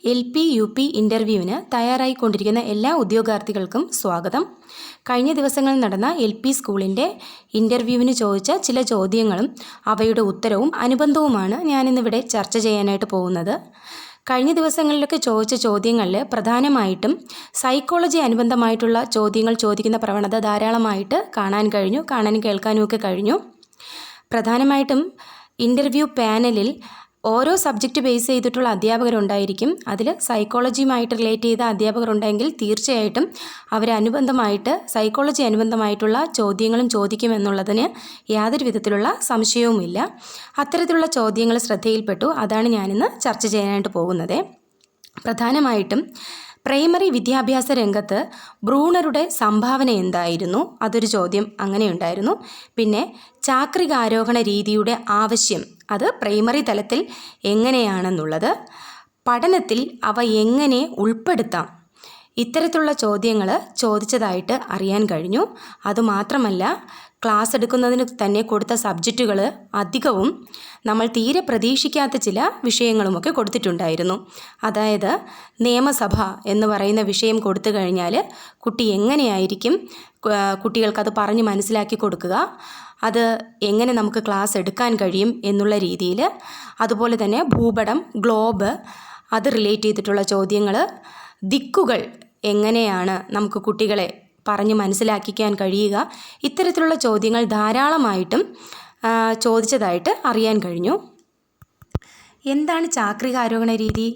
LP, UP ഇൻ്റർവ്യൂവിന് തയ്യാറായിക്കൊണ്ടിരിക്കുന്ന എല്ലാ ഉദ്യോഗാർത്ഥികൾക്കും സ്വാഗതം. കഴിഞ്ഞ ദിവസങ്ങളിൽ നടന്ന LP സ്കൂളിൻ്റെ ഇൻ്റർവ്യൂവിന് ചോദിച്ച ചില ചോദ്യങ്ങളും അവയുടെ ഉത്തരവും അനുബന്ധവുമാണ് ഞാനിന്നിവിടെ ചർച്ച ചെയ്യാനായിട്ട് പോകുന്നത്. കഴിഞ്ഞ ദിവസങ്ങളിലൊക്കെ ചോദിച്ച ചോദ്യങ്ങളിൽ പ്രധാനമായിട്ടും സൈക്കോളജി അനുബന്ധമായിട്ടുള്ള ചോദ്യങ്ങൾ ചോദിക്കുന്ന പ്രവണത ധാരാളമായിട്ട് കാണാനും കേൾക്കാനുമൊക്കെ കഴിഞ്ഞു. പ്രധാനമായിട്ടും ഇൻ്റർവ്യൂ പാനലിൽ ഓരോ സബ്ജക്റ്റ് ബേസ് ചെയ്തിട്ടുള്ള അധ്യാപകരുണ്ടായിരിക്കും. അതിൽ സൈക്കോളജിയുമായിട്ട് റിലേറ്റ് ചെയ്ത അധ്യാപകരുണ്ടെങ്കിൽ തീർച്ചയായിട്ടും സൈക്കോളജി അനുബന്ധമായിട്ടുള്ള ചോദ്യങ്ങളും ചോദിക്കുമെന്നുള്ളതിന് യാതൊരു വിധത്തിലുള്ള സംശയവുമില്ല. അത്തരത്തിലുള്ള ചോദ്യങ്ങൾ ശ്രദ്ധയിൽപ്പെട്ടു. അതാണ് ഞാനിന്ന് ചർച്ച ചെയ്യാനായിട്ട് പോകുന്നത്. പ്രധാനമായിട്ടും പ്രൈമറി വിദ്യാഭ്യാസ രംഗത്ത് ബ്രൂണറുടെ സംഭാവന എന്തായിരുന്നു? അതൊരു ചോദ്യം അങ്ങനെയുണ്ടായിരുന്നു. പിന്നെ ചാക്രികാരോഹണ രീതിയുടെ ആവശ്യം അത് പ്രൈമറി തലത്തിൽ എങ്ങനെയാണെന്നുള്ളത്, പഠനത്തിൽ അവ എങ്ങനെ ഉൾപ്പെടുത്താം, ഇത്തരത്തിലുള്ള ചോദ്യങ്ങൾ ചോദിച്ചതായിട്ട് അറിയാൻ കഴിഞ്ഞു. അതുമാത്രമല്ല, ക്ലാസ് എടുക്കുന്നതിന് തന്നെ കൊടുത്ത സബ്ജക്റ്റുകൾ അധികവും നമ്മൾ തീരെ പ്രതീക്ഷിക്കാത്ത ചില വിഷയങ്ങളുമൊക്കെ കൊടുത്തിട്ടുണ്ടായിരുന്നു. അതായത് നിയമസഭ എന്ന് പറയുന്ന വിഷയം കൊടുത്തു കഴിഞ്ഞാൽ കുട്ടി എങ്ങനെയായിരിക്കും കുട്ടികൾക്കത് പറഞ്ഞ് മനസ്സിലാക്കി കൊടുക്കുക, അത് എങ്ങനെ നമുക്ക് ക്ലാസ് എടുക്കാൻ കഴിയും എന്നുള്ള രീതിയിൽ, അതുപോലെ തന്നെ ഭൂപടം, ഗ്ലോബ്, അത് റിലേറ്റ് ചെയ്തിട്ടുള്ള ചോദ്യങ്ങൾ, ദിക്കുകൾ എങ്ങനെയാണ് നമുക്ക് കുട്ടികളെ പറഞ്ഞ് മനസ്സിലാക്കിക്കാൻ കഴിയുക, ഇത്തരത്തിലുള്ള ചോദ്യങ്ങൾ ധാരാളമായിട്ടും ചോദിച്ചതായിട്ട് അറിയാൻ കഴിഞ്ഞു. എന്താണ് ചാക്രികാരോഹണ രീതി?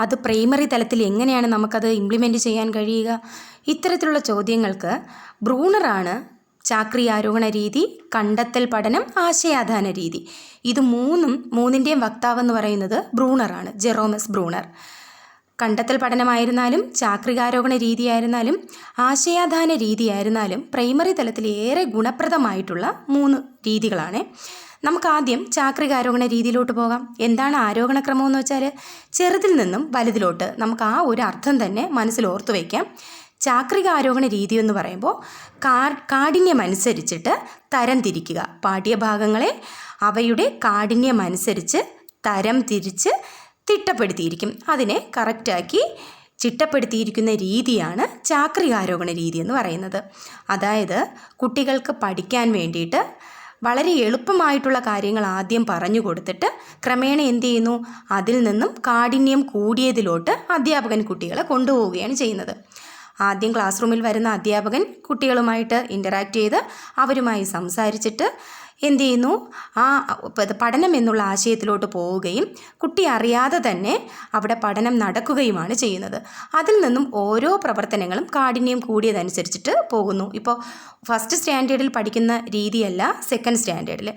അത് പ്രൈമറി തലത്തിൽ എങ്ങനെയാണ് നമുക്കത് ഇംപ്ലിമെൻറ്റ് ചെയ്യാൻ കഴിയുക? ഇത്തരത്തിലുള്ള ചോദ്യങ്ങൾക്ക് ബ്രൂണറാണ് ചാക്രികാരോഹണ രീതി, കണ്ടെത്തൽ പഠനം, ആശയാധാന രീതി, ഇത് മൂന്നിൻ്റെയും വക്താവെന്ന് പറയുന്നത് ബ്രൂണറാണ്, ജെറോമസ് ബ്രൂണർ. കണ്ടെത്തൽ പഠനമായിരുന്നാലും ചാക്രികാരോഹണ രീതിയായിരുന്നാലും ആശയാധാന രീതിയായിരുന്നാലും പ്രൈമറി തലത്തിൽ ഏറെ ഗുണപ്രദമായിട്ടുള്ള 3 രീതികളാണ്. നമുക്ക് ആദ്യം ചാക്രികാരോഹണ രീതിയിലോട്ട് പോകാം. എന്താണ് ആരോഹണക്രമം എന്ന് വെച്ചാൽ ചെറുതിൽ നിന്നും വലുതിലോട്ട്, നമുക്ക് ആ ഒരു അർത്ഥം തന്നെ മനസ്സിൽ ഓർത്തു വയ്ക്കാം. ചാക്രികാരോഹണ രീതി എന്ന് പറയുമ്പോൾ കാഠിന്യമനുസരിച്ചിട്ട് തരം തിരിക്കുക. പാഠ്യഭാഗങ്ങളെ അവയുടെ കാഠിന്യമനുസരിച്ച് തരം തിരിച്ച് തിട്ടപ്പെടുത്തിയിരിക്കും. അതിനെ കറക്റ്റാക്കി ചിട്ടപ്പെടുത്തിയിരിക്കുന്ന രീതിയാണ് ചാക്രികാരോഹണ രീതി എന്ന് പറയുന്നത്. അതായത് കുട്ടികൾക്ക് പഠിക്കാൻ വേണ്ടിയിട്ട് വളരെ എളുപ്പമായിട്ടുള്ള കാര്യങ്ങൾ ആദ്യം പറഞ്ഞു കൊടുത്തിട്ട് ക്രമേണ എന്ത് ചെയ്യുന്നു, അതിൽ നിന്നും കാഠിന്യം കൂടിയതിലോട്ട് അധ്യാപകൻ കുട്ടികളെ കൊണ്ടുപോവുകയാണ് ചെയ്യുന്നത്. ആദ്യം ക്ലാസ് റൂമിൽ വരുന്ന അധ്യാപകൻ കുട്ടികളുമായിട്ട് ഇൻ്ററാക്റ്റ് ചെയ്ത് അവരുമായി സംസാരിച്ചിട്ട് എന്ത് ചെയ്യുന്നു, ആ പഠനം എന്നുള്ള ആശയത്തിലോട്ട് പോവുകയും കുട്ടി അറിയാതെ തന്നെ അവിടെ പഠനം നടക്കുകയുമാണ് ചെയ്യുന്നത്. അതിൽ നിന്നും ഓരോ പ്രവർത്തനങ്ങളും കാഠിന്യം കൂടിയതനുസരിച്ചിട്ട് പോകുന്നു. ഇപ്പോൾ ഫസ്റ്റ് സ്റ്റാൻഡേർഡിൽ പഠിക്കുന്ന രീതിയല്ല സെക്കൻഡ് സ്റ്റാൻഡേർഡിൽ.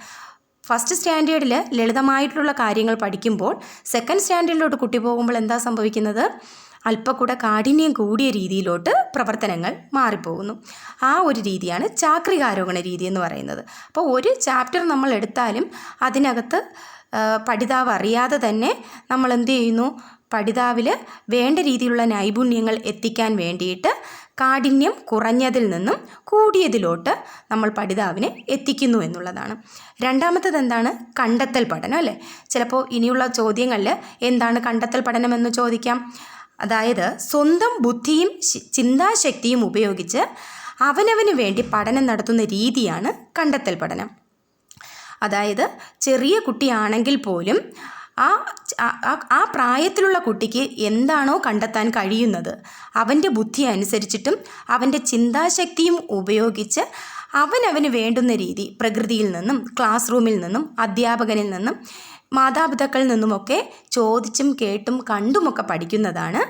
ഫസ്റ്റ് സ്റ്റാൻഡേർഡിൽ ലളിതമായിട്ടുള്ള കാര്യങ്ങൾ പഠിക്കുമ്പോൾ സെക്കൻഡ് സ്റ്റാൻഡേർഡിലോട്ട് കുട്ടി പോകുമ്പോൾ എന്താ സംഭവിക്കുന്നത്, അല്പക്കൂടെ കാഠിന്യം കൂടിയ രീതിയിലോട്ട് പ്രവർത്തനങ്ങൾ മാറിപ്പോകുന്നു. ആ ഒരു രീതിയാണ് ചാക്രികാരോഹണ രീതി എന്ന് പറയുന്നത്. അപ്പോൾ ഒരു ചാപ്റ്റർ നമ്മൾ എടുത്താലും അതിനകത്ത് പഠിതാവ് അറിയാതെ തന്നെ നമ്മൾ എന്ത് ചെയ്യുന്നു, പഠിതാവിൽ വേണ്ട രീതിയിലുള്ള നൈപുണ്യങ്ങൾ എത്തിക്കാൻ വേണ്ടിയിട്ട് കാഠിന്യം കുറഞ്ഞതിൽ നിന്നും കൂടിയതിലോട്ട് നമ്മൾ പഠിതാവിനെ എത്തിക്കുന്നു എന്നുള്ളതാണ്. രണ്ടാമത്തത് എന്താണ്, കണ്ടെത്തൽ പഠനം അല്ലേ. ചിലപ്പോൾ ഇനിയുള്ള ചോദ്യങ്ങളിൽ എന്താണ് കണ്ടെത്തൽ പഠനം എന്ന് ചോദിക്കാം. അതായത് സ്വന്തം ബുദ്ധിയും ചിന്താശക്തിയും ഉപയോഗിച്ച് അവനവന് വേണ്ടി പഠനം നടത്തുന്ന രീതിയാണ് കണ്ടെത്തൽ പഠനം. അതായത് ചെറിയ കുട്ടിയാണെങ്കിൽ പോലും ആ പ്രായത്തിലുള്ള കുട്ടിക്ക് എന്താണോ കണ്ടെത്താൻ കഴിയുന്നത് അവൻ്റെ ബുദ്ധി അനുസരിച്ചിട്ടും അവൻ്റെ ചിന്താശക്തിയും ഉപയോഗിച്ച് അവനവന് വേണ്ടുന്ന രീതി പ്രകൃതിയിൽ നിന്നും ക്ലാസ് റൂമിൽ നിന്നും അധ്യാപകനിൽ നിന്നും മാതാപിതാക്കളിൽ നിന്നുമൊക്കെ ചോദിച്ചും കേട്ടും കണ്ടുമൊക്കെ പഠിക്കുന്നതാണ്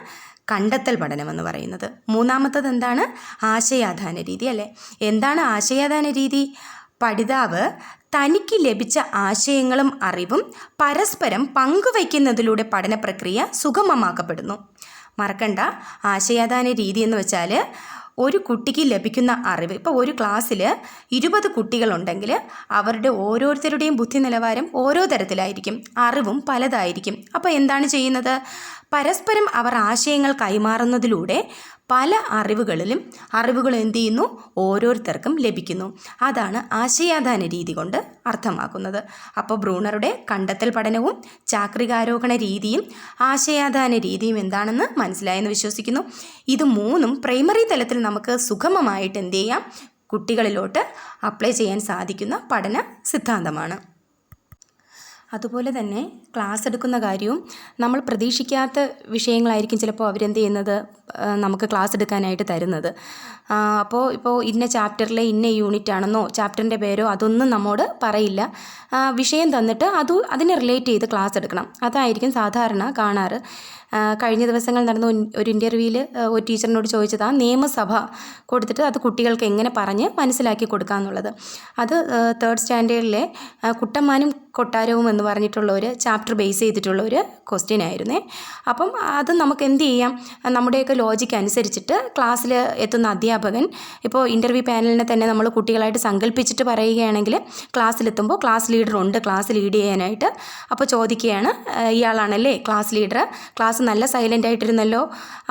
കണ്ടെത്തൽ പഠനമെന്ന് പറയുന്നത്. മൂന്നാമത്തത് എന്താണ്, ആശയാധാന രീതി അല്ലേ. എന്താണ് ആശയാധാന രീതി? പഠിതാവ് തനിക്ക് ലഭിച്ച ആശയങ്ങളും അറിവും പരസ്പരം പങ്കുവയ്ക്കുന്നതിലൂടെ പഠന പ്രക്രിയ സുഗമമാക്കപ്പെടുന്നു. മറക്കണ്ട, ആശയാധാന രീതി എന്ന് വെച്ചാൽ ഒരു കുട്ടിക്ക് ലഭിക്കുന്ന അറിവ്, ഇപ്പോൾ ഒരു ക്ലാസ്സിൽ 20 കുട്ടികളുണ്ടെങ്കിൽ അവരുടെ ഓരോരുത്തരുടെയും ബുദ്ധി നിലവാരം ഓരോ തരത്തിലായിരിക്കും, അറിവും പലതായിരിക്കും. അപ്പോൾ എന്താണ് ചെയ്യുന്നത്, പരസ്പരം അവർ ആശയങ്ങൾ കൈമാറുന്നതിലൂടെ പല അറിവുകൾ എന്ത് ചെയ്യുന്നു, ഓരോരുത്തർക്കും ലഭിക്കുന്നു. അതാണ് ആശയാദാന രീതി കൊണ്ട് അർത്ഥമാക്കുന്നത്. അപ്പോൾ ബ്രൂണറുടെ കണ്ടെത്തൽ പഠനവും ചാക്രികാരോഹണ രീതിയും ആശയാദാന രീതിയും എന്താണെന്ന് മനസ്സിലായെന്ന് വിശ്വസിക്കുന്നു. ഇത് മൂന്നും പ്രൈമറി തലത്തിൽ നമുക്ക് സുഗമമായിട്ട് എന്ത് ചെയ്യാം, കുട്ടികളിലോട്ട് അപ്ലൈ ചെയ്യാൻ സാധിക്കുന്ന പഠന സിദ്ധാന്തമാണ്. അതുപോലെ തന്നെ ക്ലാസ് എടുക്കുന്ന കാര്യവും നമ്മൾ പ്രതീക്ഷിക്കാത്ത വിഷയങ്ങളായിരിക്കും ചിലപ്പോൾ അവരെന്ത് ചെയ്യുന്നത്, നമുക്ക് ക്ലാസ് എടുക്കാനായിട്ട് തരുന്നത്. ഇപ്പോൾ ഇന്ന ചാപ്റ്ററിലെ ഇന്ന യൂണിറ്റ് ആണെന്നോ ചാപ്റ്ററിൻ്റെ പേരോ അതൊന്നും നമ്മോട് പറയില്ല. വിഷയം തന്നിട്ട് അതിനെ റിലേറ്റ് ചെയ്ത് ക്ലാസ് എടുക്കണം. അതായിരിക്കും സാധാരണ കാണാറ്. കഴിഞ്ഞ ദിവസങ്ങൾ നടന്ന ഒരു ഇൻ്റർവ്യൂവിൽ ഒരു ടീച്ചറിനോട് ചോദിച്ചത് ആ നിയമസഭ കൊടുത്തിട്ട് അത് കുട്ടികൾക്ക് എങ്ങനെ പറഞ്ഞ് മനസ്സിലാക്കി കൊടുക്കാമെന്നുള്ളത്. അത് 3rd സ്റ്റാൻഡേർഡിലെ കുട്ടമ്മാനും കൊട്ടാരവും എന്ന് പറഞ്ഞിട്ടുള്ള ഒരു ചാപ്റ്റർ ബേസ് ചെയ്തിട്ടുള്ള ഒരു ക്വസ്റ്റ്യൻ ആയിരുന്നേ. അപ്പം അത് നമുക്ക് എന്ത് ചെയ്യാം, നമ്മുടെയൊക്കെ ലോജിക്ക് അനുസരിച്ചിട്ട് ക്ലാസ്സിൽ എത്തുന്ന അധ്യാപകൻ, ഇപ്പോൾ ഇൻ്റർവ്യൂ പാനലിനെ തന്നെ നമ്മൾ കുട്ടികളായിട്ട് സങ്കല്പിച്ചിട്ട് പറയുകയാണെങ്കിൽ ക്ലാസ്സിലെത്തുമ്പോൾ ക്ലാസ് ലീഡർ ഉണ്ട് ക്ലാസ് ലീഡ് ചെയ്യാനായിട്ട്. അപ്പോൾ ചോദിക്കുകയാണ്, ഇയാളാണല്ലേ ക്ലാസ് ലീഡർ, ക്ലാസ് നല്ല സൈലൻ്റ് ആയിട്ടിരുന്നല്ലോ,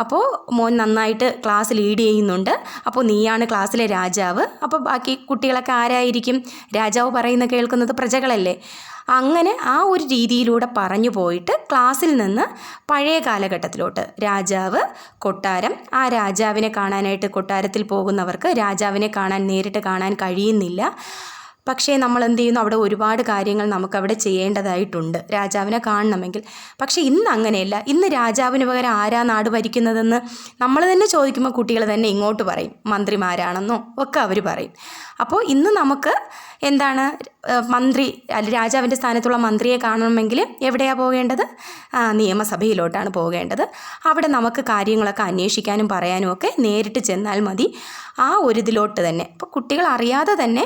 അപ്പോൾ മോൻ നന്നായിട്ട് ക്ലാസ് ലീഡ് ചെയ്യുന്നുണ്ട്, അപ്പോൾ നീയാണ് ക്ലാസ്സിലെ രാജാവ്. അപ്പോൾ ബാക്കി കുട്ടികളൊക്കെ ആരായിരിക്കും, രാജാവ് പറയുന്ന കേൾക്കുന്നത് പ്രജകളല്ലേ. അങ്ങനെ ആ ഒരു രീതിയിലൂടെ പറഞ്ഞു പോയിട്ട് ക്ലാസ്സിൽ നിന്ന് പഴയ കാലഘട്ടത്തിലോട്ട്, രാജാവ്, കൊട്ടാരം, ആ രാജാവിനെ കാണാനായിട്ട് കൊട്ടാരത്തിൽ പോകുന്നവർക്ക് രാജാവിനെ നേരിട്ട് കാണാൻ കഴിയുന്നില്ല. പക്ഷേ നമ്മൾ എന്ത് ചെയ്യുന്നു, അവിടെ ഒരുപാട് കാര്യങ്ങൾ നമുക്കവിടെ ചെയ്യേണ്ടതായിട്ടുണ്ട് രാജാവിനെ കാണണമെങ്കിൽ. പക്ഷേ ഇന്ന് അങ്ങനെയല്ല. ഇന്ന് രാജാവിന് പകരം ആരാ നാട് ഭരിക്കുന്നതെന്ന് നമ്മൾ തന്നെ ചോദിക്കുമ്പോൾ കുട്ടികൾ തന്നെ ഇങ്ങോട്ട് പറയും, മന്ത്രിമാരാണെന്നോ ഒക്കെ അവർ പറയും. അപ്പോൾ ഇന്ന് നമുക്ക് എന്താണ്, മന്ത്രി രാജാവിൻ്റെ സ്ഥാനത്തുള്ള മന്ത്രിയെ കാണണമെങ്കിൽ എവിടെയാണ് പോകേണ്ടത്, നിയമസഭയിലോട്ടാണ് പോകേണ്ടത്. അവിടെ നമുക്ക് കാര്യങ്ങളൊക്കെ അന്വേഷിക്കാനും പറയാനും ഒക്കെ നേരിട്ട് ചെന്നാൽ മതി. ആ ഒരു ഇതിലോട്ട് തന്നെ അപ്പോൾ കുട്ടികൾ അറിയാതെ തന്നെ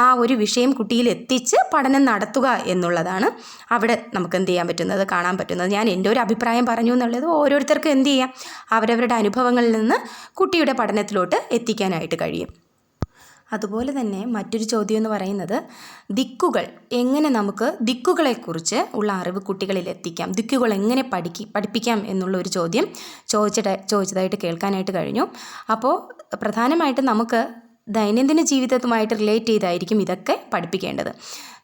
ആ ഒരു വിഷയം കുട്ടിയിൽ എത്തിച്ച് പഠനം നടത്തുക എന്നുള്ളതാണ് അവിടെ നമുക്ക് എന്ത് ചെയ്യാൻ പറ്റുന്നത്, കാണാൻ പറ്റുന്നത്. ഞാൻ എൻ്റെ ഒരു അഭിപ്രായം പറഞ്ഞു എന്നുള്ളത് ഓരോരുത്തർക്കും എന്ത് ചെയ്യാം, അവരവരുടെ അനുഭവങ്ങളിൽ നിന്ന് കുട്ടിയുടെ പഠനത്തിലോട്ട് എത്തിക്കാനായിട്ട് കഴിയും. അതുപോലെ തന്നെ മറ്റൊരു ചോദ്യം എന്ന് പറയുന്നത്, എങ്ങനെ നമുക്ക് ദിക്കുകളെക്കുറിച്ച് ഉള്ള അറിവ് കുട്ടികളിൽ എത്തിക്കാം, ദിക്കുകൾ എങ്ങനെ പഠിപ്പിക്കാം എന്നുള്ള ഒരു ചോദ്യം ചോദിച്ചതായിട്ട് കേൾക്കാനായിട്ട് കഴിഞ്ഞു. അപ്പോൾ പ്രധാനമായിട്ടും നമുക്ക് ദൈനംദിന ജീവിതവുമായിട്ട് റിലേറ്റ് ചെയ്തായിരിക്കും ഇതൊക്കെ പഠിപ്പിക്കേണ്ടത്.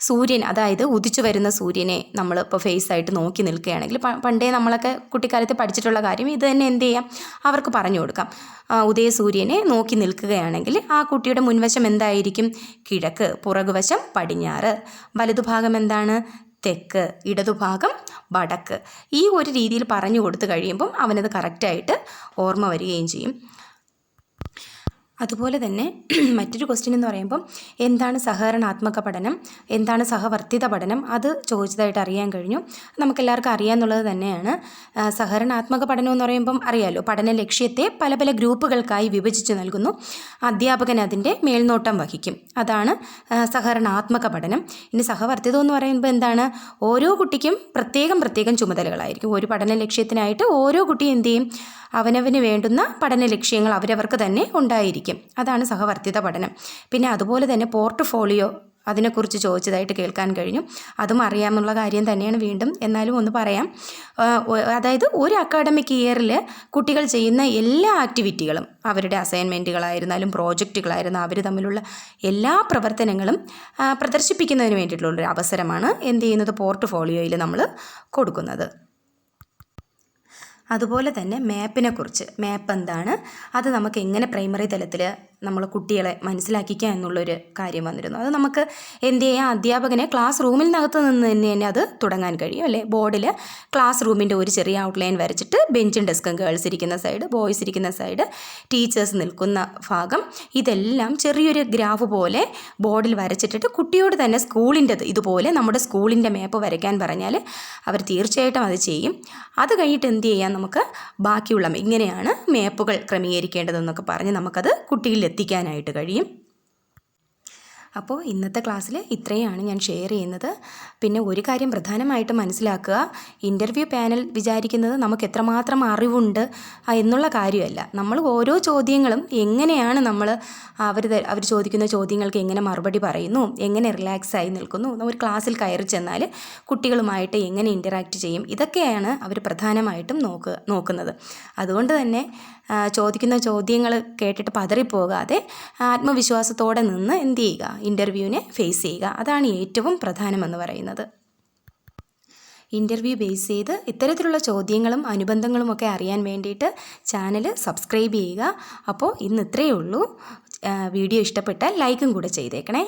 സൂര്യൻ, അതായത് ഉദിച്ചു വരുന്ന സൂര്യനെ നമ്മളിപ്പോൾ ഫേസ് ആയിട്ട് നോക്കി നിൽക്കുകയാണെങ്കിൽ, പണ്ടേ നമ്മളൊക്കെ കുട്ടിക്കാലത്ത് പഠിച്ചിട്ടുള്ള കാര്യം ഇത് തന്നെ എന്ത് ചെയ്യാം, അവർക്ക് പറഞ്ഞു കൊടുക്കാം. ഉദയസൂര്യനെ നോക്കി നിൽക്കുകയാണെങ്കിൽ ആ കുട്ടിയുടെ മുൻവശം എന്തായിരിക്കും, കിഴക്ക്, പുറകുവശം പടിഞ്ഞാറ്, വലതുഭാഗം എന്താണ്, തെക്ക്, ഇടതുഭാഗം വടക്ക്. ഈ ഒരു രീതിയിൽ പറഞ്ഞു കൊടുത്തു കഴിയുമ്പം അവനത് കറക്റ്റായിട്ട് ഓർമ്മ വരികയും ചെയ്യും. അതുപോലെ തന്നെ മറ്റൊരു ക്വസ്റ്റ്യൻ എന്ന് പറയുമ്പം, എന്താണ് സഹകരണാത്മക പഠനം, എന്താണ് സഹവർത്തിത പഠനം, അത് ചോദിച്ചതായിട്ട് അറിയാൻ കഴിഞ്ഞു. നമുക്കെല്ലാവർക്കും അറിയാമെന്നുള്ളത് തന്നെയാണ്. സഹകരണാത്മക പഠനം എന്ന് പറയുമ്പം അറിയാമല്ലോ, പഠന ലക്ഷ്യത്തെ പല പല ഗ്രൂപ്പുകൾക്കായി വിഭജിച്ച് നൽകുന്നു, അധ്യാപകൻ അതിൻ്റെ മേൽനോട്ടം വഹിക്കും. അതാണ് സഹകരണാത്മക പഠനം. ഇനി സഹവർത്തിതം എന്ന് പറയുമ്പോൾ എന്താണ്, ഓരോ കുട്ടിക്കും പ്രത്യേകം ചുമതലകളായിരിക്കും. ഒരു പഠന ലക്ഷ്യത്തിനായിട്ട് ഓരോ കുട്ടിയും എന്ത് ചെയ്യും, അവനവന് വേണ്ടുന്ന പഠന ലക്ഷ്യങ്ങൾ അവരവർക്ക് തന്നെ ഉണ്ടായിരിക്കും. അതാണ് സഹവർത്തിത പഠനം. പിന്നെ അതുപോലെ തന്നെ പോർട്ട്ഫോളിയോ, അതിനെക്കുറിച്ച് ചോദിച്ചതായിട്ട് കേൾക്കാൻ കഴിഞ്ഞു. അതും അറിയാമെന്നുള്ള കാര്യം തന്നെയാണ്, വീണ്ടും എന്നാലും ഒന്ന് പറയാം. അതായത് ഒരു അക്കാഡമിക് ഇയറിൽ കുട്ടികൾ ചെയ്യുന്ന എല്ലാ ആക്ടിവിറ്റികളും, അവരുടെ അസൈൻമെൻറ്റുകളായിരുന്നാലും പ്രോജക്റ്റുകളായിരുന്നാലും അവർ തമ്മിലുള്ള എല്ലാ പ്രവർത്തനങ്ങളും പ്രദർശിപ്പിക്കുന്നതിന് വേണ്ടിയിട്ടുള്ളൊരു അവസരമാണ് എന്ത് ചെയ്യുന്നത്, പോർട്ട്ഫോളിയോയിൽ നമ്മൾ കൊടുക്കുന്നത്. അതുപോലെ തന്നെ മാപ്പ് എന്താണ്, അത് നമുക്ക് എങ്ങനെ പ്രൈമറി തലത്തിൽ നമ്മൾ കുട്ടികളെ മനസ്സിലാക്കിക്കുക എന്നുള്ളൊരു കാര്യം വന്നിരുന്നു. അത് നമുക്ക് എന്ത് ചെയ്യാം, അധ്യാപകനെ ക്ലാസ് റൂമിനകത്ത് നിന്ന് തന്നെ അത് തുടങ്ങാൻ കഴിയും അല്ലേ. ബോർഡിൽ ക്ലാസ് റൂമിൻ്റെ ഒരു ചെറിയ ഔട്ട്ലൈൻ വരച്ചിട്ട് ബെഞ്ചും ഡെസ്കും, ഗേൾസ് ഇരിക്കുന്ന സൈഡ്, ബോയ്സ് ഇരിക്കുന്ന സൈഡ്, ടീച്ചേഴ്സ് നിൽക്കുന്ന ഭാഗം, ഇതെല്ലാം ചെറിയൊരു ഗ്രാഫ് പോലെ ബോർഡിൽ വരച്ചിട്ടിട്ട് കുട്ടിയോട് തന്നെ സ്കൂളിൻ്റെത് ഇതുപോലെ നമ്മുടെ സ്കൂളിൻ്റെ മാപ്പ് വരയ്ക്കാൻ പറഞ്ഞാൽ അവർ തീർച്ചയായിട്ടും അത് ചെയ്യും. അത് കഴിഞ്ഞിട്ട് എന്ത് ചെയ്യാം, നമുക്ക് ബാക്കിയുള്ള ഇങ്ങനെയാണ് മാപ്പുകൾ ക്രമീകരിക്കേണ്ടതെന്നൊക്കെ പറഞ്ഞ് നമുക്കത് കുട്ടിയിൽ എത്തിക്കാനായിട്ട് കഴിയും. അപ്പോൾ ഇന്നത്തെ ക്ലാസ്സിൽ ഇത്രയാണ് ഞാൻ ഷെയർ ചെയ്യുന്നത്. പിന്നെ ഒരു കാര്യം പ്രധാനമായിട്ട് മനസ്സിലാക്കുക, ഇൻ്റർവ്യൂ പാനൽ വിചാരിക്കുന്നത് നമുക്ക് എത്രമാത്രം അറിവുണ്ട് എന്നുള്ള കാര്യമല്ല. നമ്മൾ ഓരോ ചോദ്യങ്ങളും എങ്ങനെയാണ് അവർ ചോദിക്കുന്ന ചോദ്യങ്ങൾക്ക് എങ്ങനെ മറുപടി പറയുന്നു, എങ്ങനെ റിലാക്സായി നിൽക്കുന്നു, ഒരു ക്ലാസ്സിൽ കയറി ചെന്നാൽ കുട്ടികളുമായിട്ട് എങ്ങനെ ഇൻറ്ററാക്റ്റ് ചെയ്യും, ഇതൊക്കെയാണ് അവർ പ്രധാനമായിട്ടും നോക്കുന്നത്. അതുകൊണ്ട് തന്നെ ചോദിക്കുന്ന ചോദ്യങ്ങൾ കേട്ടിട്ട് പതറിപ്പോകാതെ ആത്മവിശ്വാസത്തോടെ നിന്ന് എന്ത് ചെയ്യുക, ഇൻ്റർവ്യൂവിനെ ഫേസ് ചെയ്യുക. അതാണ് ഏറ്റവും പ്രധാനമെന്ന് പറയുന്നത്. ഇൻ്റർവ്യൂ ബേസ് ചെയ്ത് ഇത്തരത്തിലുള്ള ചോദ്യങ്ങളും അനുബന്ധങ്ങളുമൊക്കെ അറിയാൻ വേണ്ടിയിട്ട് ചാനൽ സബ്സ്ക്രൈബ് ചെയ്യുക. അപ്പോൾ ഇന്ന് ഇത്രയേ ഉള്ളൂ. വീഡിയോ ഇഷ്ടപ്പെട്ടാൽ ലൈക്കും കൂടെ ചെയ്തേക്കണേ.